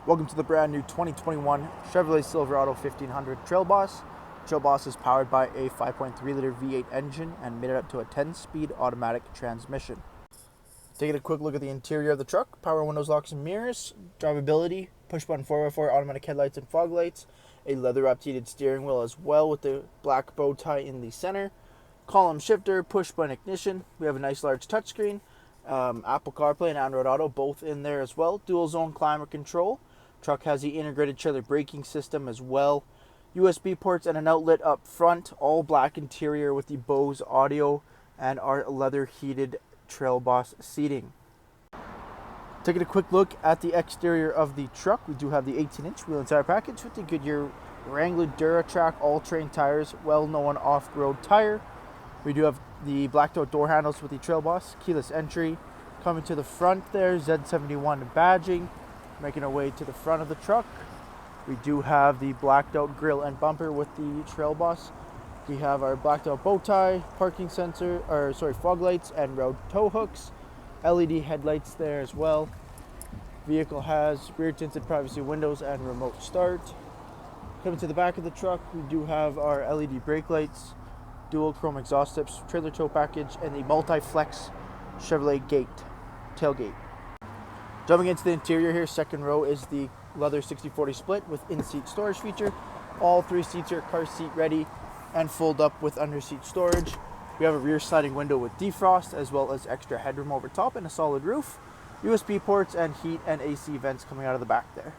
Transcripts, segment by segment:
Welcome to the brand new 2021 Chevrolet Silverado 1500 Trail Boss. Trail Boss is powered by a 5.3-liter V8 engine and mated up to a 10-speed automatic transmission. Taking a quick look at the interior of the truck: power windows, locks, and mirrors, drivability, push-button 4x4 automatic headlights and fog lights, a leather-wrapped heated steering wheel as well with the black bow tie in the center, column shifter, push-button ignition. We have a nice large touchscreen, Apple CarPlay and Android Auto both in there as well, dual-zone climate control. Truck has the integrated trailer braking system as well, USB ports and an outlet up front, all black interior with the Bose audio and our leather heated Trail Boss seating. Taking a quick look at the exterior of the truck, we do have the 18-inch wheel and tire package with the Goodyear Wrangler Duratrac all-terrain tires, well-known off-road tire. We do have the blacked out door handles with the Trail Boss, keyless entry. Coming to the front there, Z71 badging. Making our way to the front of the truck, we do have the blacked out grille and bumper with the Trail Boss. We have our blacked out bow tie, parking sensor, fog lights and road tow hooks, LED headlights there as well. Vehicle has rear tinted privacy windows and remote start. Coming to the back of the truck, we do have our LED brake lights, dual chrome exhaust tips, trailer tow package, and the multi-flex Chevrolet tailgate. Jumping into the interior here, second row is the leather 60/40 split with in-seat storage feature. All three seats are car seat ready and fold up with under-seat storage. We have a rear sliding window with defrost as well as extra headroom over top and a solid roof. USB ports and heat and AC vents coming out of the back there.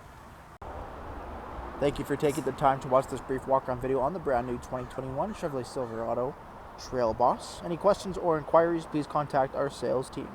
Thank you for taking the time to watch this brief walk-around video on the brand new 2021 Chevrolet Silverado Trail Boss. Any questions or inquiries, please contact our sales team.